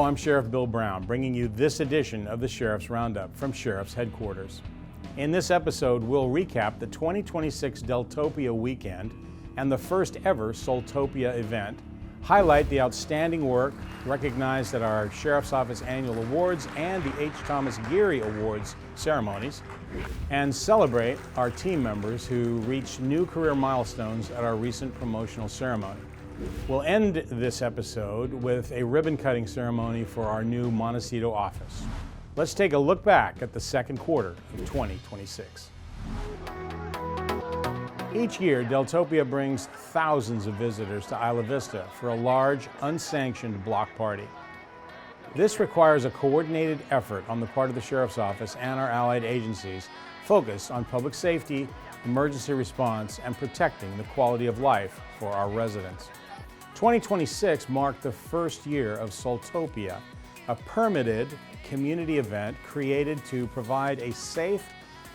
I'm Sheriff Bill Brown, bringing you this edition of the Sheriff's Roundup from Sheriff's Headquarters. In this episode, we'll recap the 2026 Deltopia weekend and the first ever Soultopia event, highlight the outstanding work recognized at our Sheriff's Office Annual Awards and the H. Thomas Geary Awards ceremonies, and celebrate our team members who reached new career milestones at our recent promotional ceremony. We'll end this episode with a ribbon-cutting ceremony for our new Montecito office. Let's take a look back at the second quarter of 2026. Each year, Deltopia brings thousands of visitors to Isla Vista for a large, unsanctioned block party. This requires a coordinated effort on the part of the Sheriff's Office and our allied agencies focused on public safety, emergency response, and protecting the quality of life for our residents. 2026 marked the first year of Soultopia, a permitted community event created to provide a safe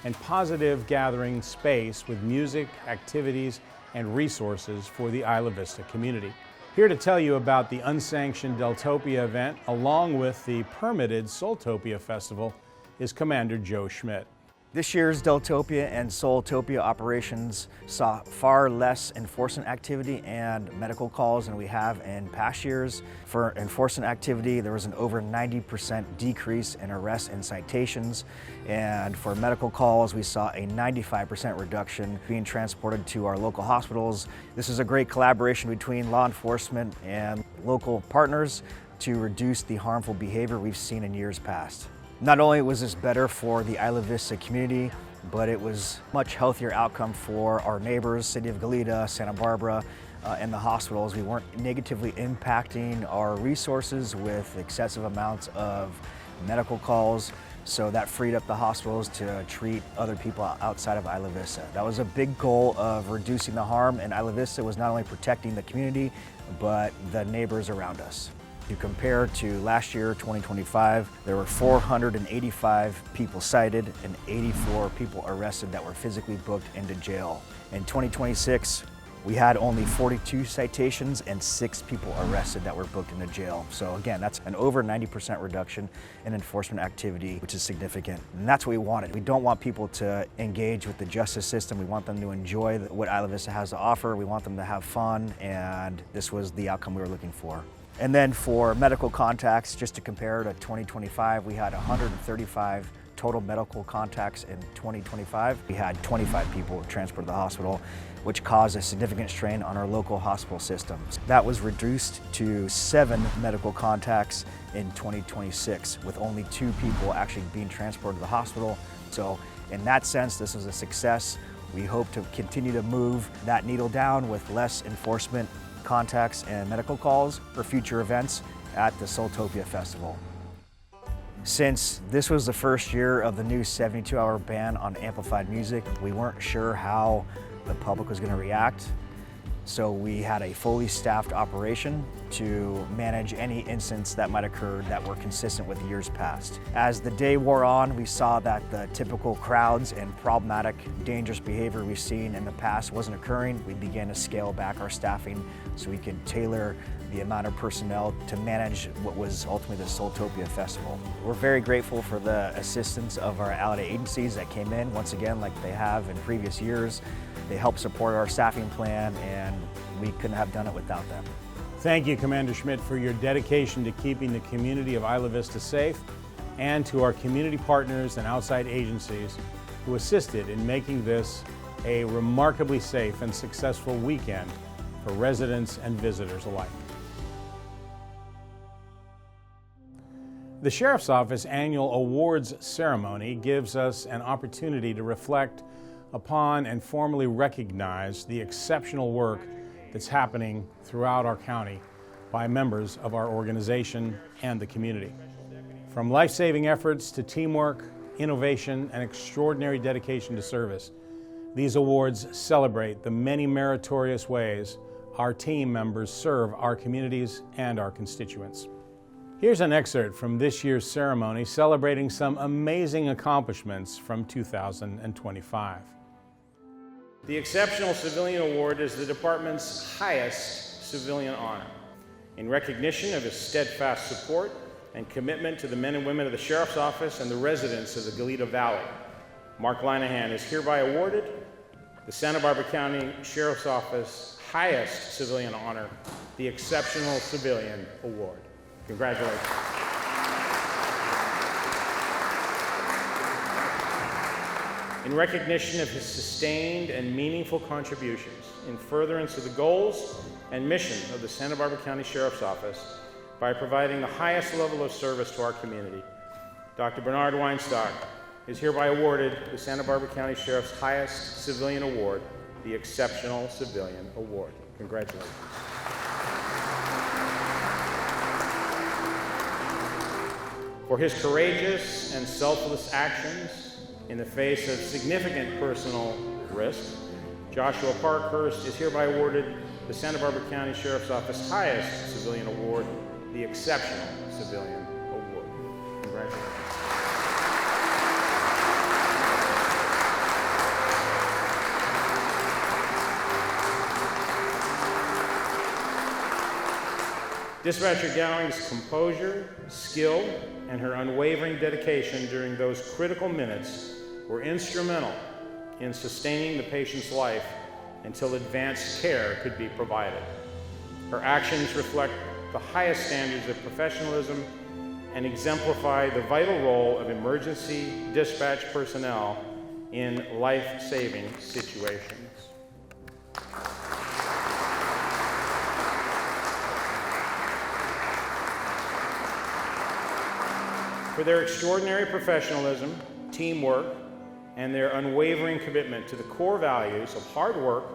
and positive gathering space with music, activities, and resources for the Isla Vista community. Here to tell you about the unsanctioned Deltopia event, along with the permitted Soultopia Festival, is Commander Joe Schmidt. This year's Deltopia and Soultopia operations saw far less enforcement activity and medical calls than we have in past years. For enforcement activity, there was an over 90% decrease in arrests and citations. And for medical calls, we saw a 95% reduction being transported to our local hospitals. This is a great collaboration between law enforcement and local partners to reduce the harmful behavior we've seen in years past. Not only was this better for the Isla Vista community, but it was a much healthier outcome for our neighbors, City of Goleta, Santa Barbara, and the hospitals. We weren't negatively impacting our resources with excessive amounts of medical calls, so that freed up the hospitals to treat other people outside of Isla Vista. That was a big goal of reducing the harm, and Isla Vista was not only protecting the community, but the neighbors around us. You compare to last year, 2025, there were 485 people cited and 84 people arrested that were physically booked into jail. In 2026, we had only 42 citations and 6 people arrested that were booked into jail. So again, that's an over 90% reduction in enforcement activity, which is significant. And that's what we wanted. We don't want people to engage with the justice system. We want them to enjoy what Isla Vista has to offer. We want them to have fun, and this was the outcome we were looking for. And then for medical contacts, just to compare to 2025, we had 135 total medical contacts in 2025. We had 25 people transported to the hospital, which caused a significant strain on our local hospital systems. That was reduced to 7 medical contacts in 2026, with only 2 people actually being transported to the hospital. So in that sense, this was a success. We hope to continue to move that needle down with less enforcement contacts and medical calls for future events at the Soultopia Festival. Since this was the first year of the new 72-hour ban on amplified music, we weren't sure how the public was going to react. So we had a fully staffed operation to manage any incidents that might occur that were consistent with years past. As the day wore on, we saw that the typical crowds and problematic, dangerous behavior we've seen in the past wasn't occurring. We began to scale back our staffing so we could tailor the amount of personnel to manage what was ultimately the Soultopia Festival. We're very grateful for the assistance of our allied agencies that came in, once again, like they have in previous years. They helped support our staffing plan, and we couldn't have done it without them. Thank you, Commander Schmidt, for your dedication to keeping the community of Isla Vista safe, and to our community partners and outside agencies who assisted in making this a remarkably safe and successful weekend for residents and visitors alike. The Sheriff's Office Annual Awards Ceremony gives us an opportunity to reflect upon and formally recognize the exceptional work that's happening throughout our county by members of our organization and the community. From life-saving efforts to teamwork, innovation, and extraordinary dedication to service, these awards celebrate the many meritorious ways our team members serve our communities and our constituents. Here's an excerpt from this year's ceremony celebrating some amazing accomplishments from 2025. The Exceptional Civilian Award is the department's highest civilian honor. In recognition of his steadfast support and commitment to the men and women of the Sheriff's Office and the residents of the Goleta Valley. Mark Linehan is hereby awarded the Santa Barbara County Sheriff's Office highest civilian honor, the Exceptional Civilian Award. Congratulations. In recognition of his sustained and meaningful contributions in furtherance of the goals and mission of the Santa Barbara County Sheriff's Office by providing the highest level of service to our community, Dr. Bernard Weinstock is hereby awarded the Santa Barbara County Sheriff's highest civilian award, the Exceptional Civilian Award. Congratulations. For his courageous and selfless actions in the face of significant personal risk, Joshua Parkhurst is hereby awarded the Santa Barbara County Sheriff's Office highest civilian award, the Exceptional Civilian Award. Congratulations. Dispatcher Gowing's composure, skill, and her unwavering dedication during those critical minutes were instrumental in sustaining the patient's life until advanced care could be provided. Her actions reflect the highest standards of professionalism and exemplify the vital role of emergency dispatch personnel in life-saving situations. For their extraordinary professionalism, teamwork, and their unwavering commitment to the core values of hard work,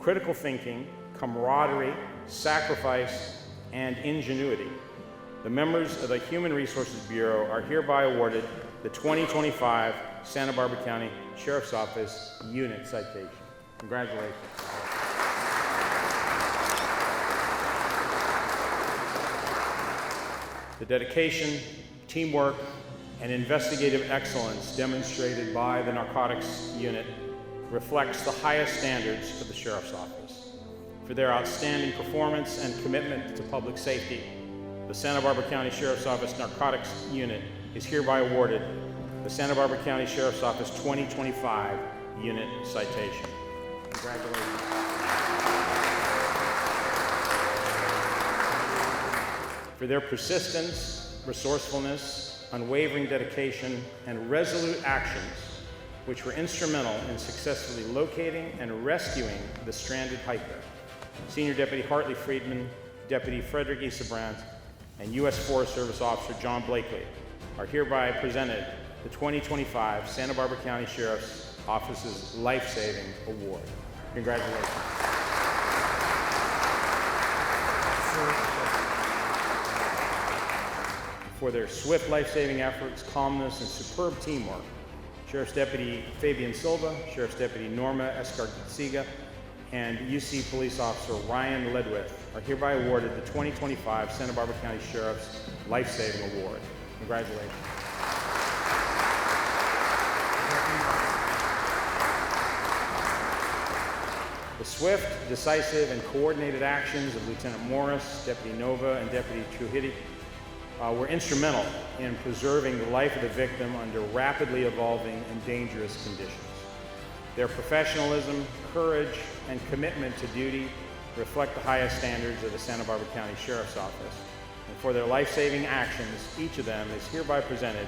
critical thinking, camaraderie, sacrifice, and ingenuity, the members of the Human Resources Bureau are hereby awarded the 2025 Santa Barbara County Sheriff's Office Unit Citation. Congratulations. The dedication, teamwork, and investigative excellence demonstrated by the Narcotics Unit reflects the highest standards of the Sheriff's Office. For their outstanding performance and commitment to public safety, the Santa Barbara County Sheriff's Office Narcotics Unit is hereby awarded the Santa Barbara County Sheriff's Office 2025 Unit Citation. Congratulations. For their persistence, resourcefulness, unwavering dedication, and resolute actions, which were instrumental in successfully locating and rescuing the stranded hiker, Senior Deputy Hartley Friedman, Deputy Frederick Isabrandt, and U.S. Forest Service Officer John Blakely are hereby presented the 2025 Santa Barbara County Sheriff's Office's Life-Saving Award. Congratulations. For their swift life-saving efforts, calmness, and superb teamwork, Sheriff's Deputy Fabian Silva, Sheriff's Deputy Norma Escarciga, and UC Police Officer Ryan Ledwith are hereby awarded the 2025 Santa Barbara County Sheriff's Life-Saving Award. Congratulations. The swift, decisive, and coordinated actions of Lieutenant Morris, Deputy Nova, and Deputy Trujillo were instrumental in preserving the life of the victim under rapidly evolving and dangerous conditions. Their professionalism, courage, and commitment to duty reflect the highest standards of the Santa Barbara County Sheriff's Office. And for their life-saving actions, each of them is hereby presented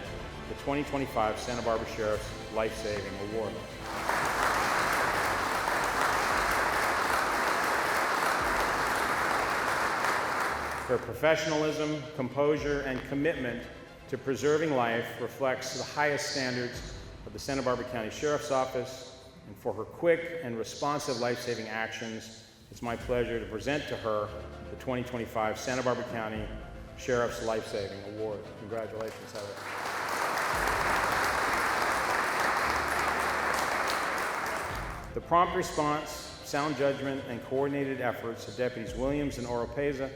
the 2025 Santa Barbara Sheriff's Life-Saving Award. Their professionalism, composure, and commitment to preserving life reflects the highest standards of the Santa Barbara County Sheriff's Office. And for her quick and responsive life-saving actions, it's my pleasure to present to her the 2025 Santa Barbara County Sheriff's Life-Saving Award. Congratulations, Heather. The prompt response, sound judgment, and coordinated efforts of Deputies Williams and Oropeza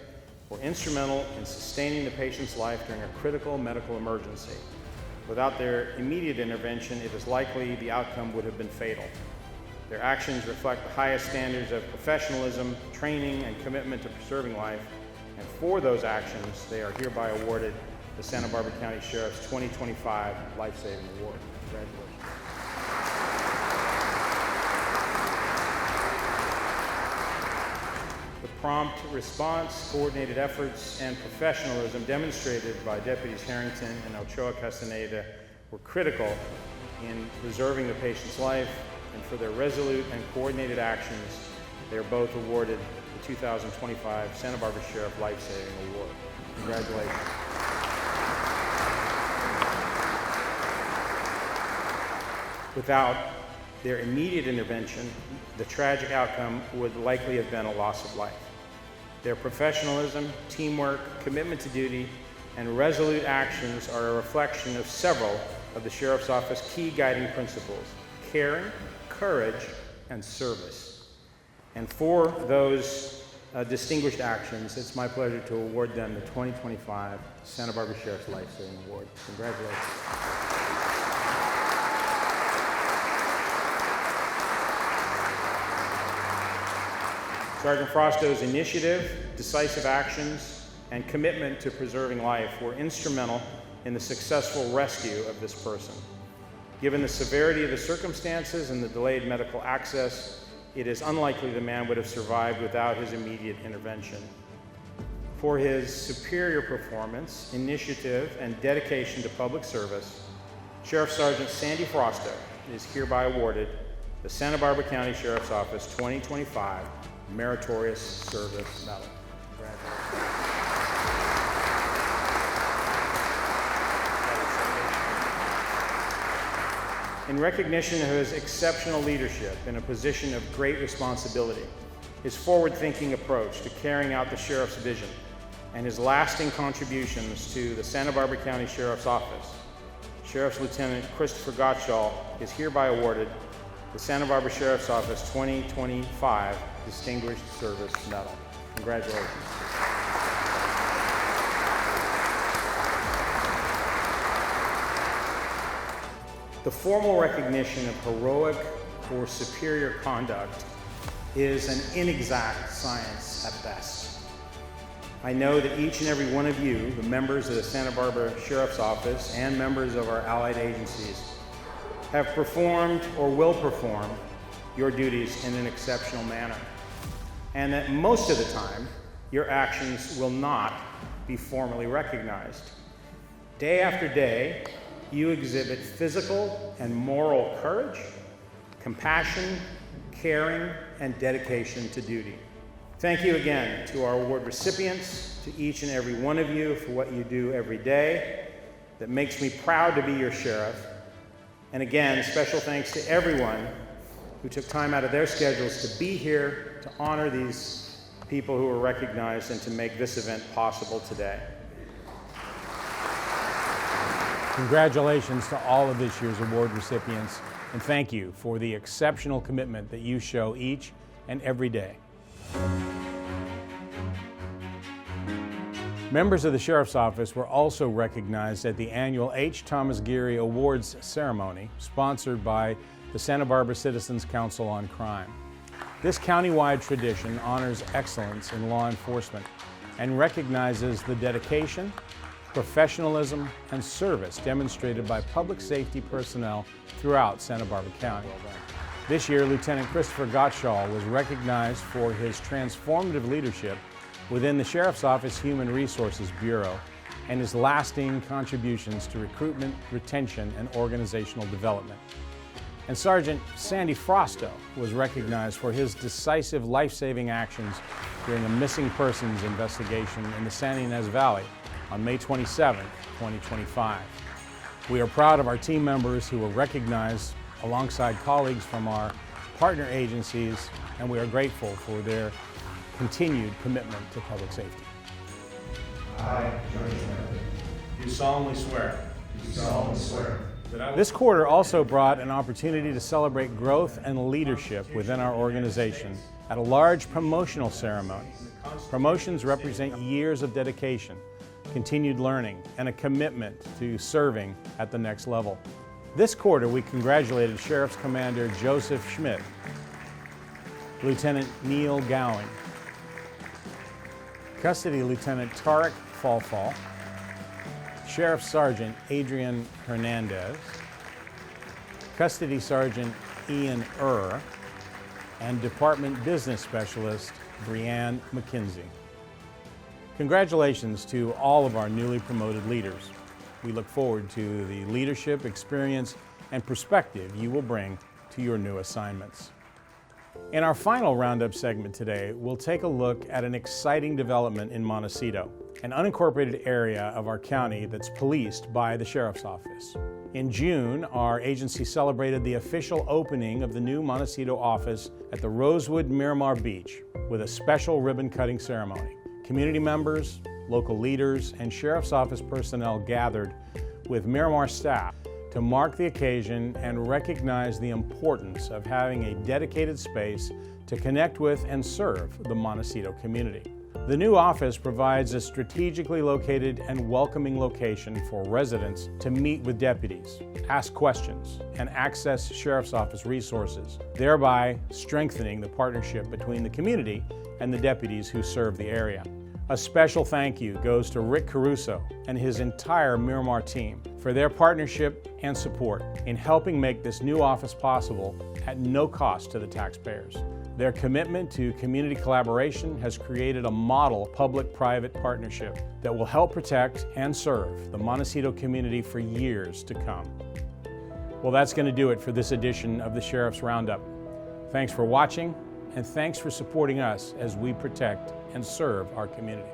were instrumental in sustaining the patient's life during a critical medical emergency. Without their immediate intervention, it is likely the outcome would have been fatal. Their actions reflect the highest standards of professionalism, training, and commitment to preserving life, and for those actions, they are hereby awarded the Santa Barbara County Sheriff's 2025 Life Saving Award. Congratulations. The prompt response, coordinated efforts, and professionalism demonstrated by Deputies Harrington and Ochoa Castaneda were critical in preserving the patient's life, and for their resolute and coordinated actions, they are both awarded the 2025 Santa Barbara Sheriff Life Saving Award. Congratulations. Without their immediate intervention, the tragic outcome would likely have been a loss of life. Their professionalism, teamwork, commitment to duty, and resolute actions are a reflection of several of the Sheriff's Office key guiding principles: caring, courage, and service. And for those distinguished actions, it's my pleasure to award them the 2025 Santa Barbara Sheriff's Life Saving Award. Congratulations. Sergeant Frosto's initiative, decisive actions, and commitment to preserving life were instrumental in the successful rescue of this person. Given the severity of the circumstances and the delayed medical access, it is unlikely the man would have survived without his immediate intervention. For his superior performance, initiative, and dedication to public service, Sheriff Sergeant Sandy Frosto is hereby awarded the Santa Barbara County Sheriff's Office 2025 Meritorious Service Medal. Congratulations. In recognition of his exceptional leadership in a position of great responsibility, his forward-thinking approach to carrying out the Sheriff's vision, and his lasting contributions to the Santa Barbara County Sheriff's Office, Sheriff's Lieutenant Christopher Gottschall is hereby awarded the Santa Barbara Sheriff's Office 2025 Distinguished Service Medal. Congratulations. The formal recognition of heroic or superior conduct is an inexact science at best. I know that each and every one of you, the members of the Santa Barbara Sheriff's Office and members of our allied agencies, have performed or will perform your duties in an exceptional manner, and that most of the time, your actions will not be formally recognized. Day after day, you exhibit physical and moral courage, compassion, caring, and dedication to duty. Thank you again to our award recipients, to each and every one of you for what you do every day that makes me proud to be your sheriff. And again, special thanks to everyone who took time out of their schedules to be here to honor these people who were recognized and to make this event possible today. Congratulations to all of this year's award recipients, and thank you for the exceptional commitment that you show each and every day. Members of the Sheriff's Office were also recognized at the annual H. Thomas Geary Awards ceremony, sponsored by the Santa Barbara Citizens Council on Crime. This countywide tradition honors excellence in law enforcement and recognizes the dedication, professionalism, and service demonstrated by public safety personnel throughout Santa Barbara County. This year, Lieutenant Christopher Gottschall was recognized for his transformative leadership within the Sheriff's Office Human Resources Bureau and his lasting contributions to recruitment, retention, and organizational development. And Sergeant Sandy Frosto was recognized for his decisive life-saving actions during a missing persons investigation in the Santa Ynez Valley on May 27, 2025. We are proud of our team members who were recognized alongside colleagues from our partner agencies, and we are grateful for their continued commitment to public safety. I, George Smith, Do solemnly swear. do solemnly swear This quarter also brought an opportunity to celebrate growth and leadership within our organization at a large promotional ceremony. Promotions represent years of dedication, continued learning, and a commitment to serving at the next level. This quarter, we congratulated Sheriff's Commander Joseph Schmidt, Lieutenant Neil Gowing, Custody Lieutenant Tarek Falfall, Sheriff Sergeant Adrian Hernandez, Custody Sergeant Ian and Department Business Specialist Brianne McKenzie. Congratulations to all of our newly promoted leaders. We look forward to the leadership, experience, and perspective you will bring to your new assignments. In our final Roundup segment today, we'll take a look at an exciting development in Montecito, an unincorporated area of our county that's policed by the Sheriff's Office. In June, our agency celebrated the official opening of the new Montecito office at the Rosewood Miramar Beach with a special ribbon-cutting ceremony. Community members, local leaders, and Sheriff's Office personnel gathered with Miramar staff to mark the occasion and recognize the importance of having a dedicated space to connect with and serve the Montecito community. The new office provides a strategically located and welcoming location for residents to meet with deputies, ask questions, and access Sheriff's Office resources, thereby strengthening the partnership between the community and the deputies who serve the area. A special thank you goes to Rick Caruso and his entire Miramar team for their partnership and support in helping make this new office possible at no cost to the taxpayers. Their commitment to community collaboration has created a model public-private partnership that will help protect and serve the Montecito community for years to come. Well, that's going to do it for this edition of the Sheriff's Roundup. Thanks for watching, and thanks for supporting us as we protect and serve our community.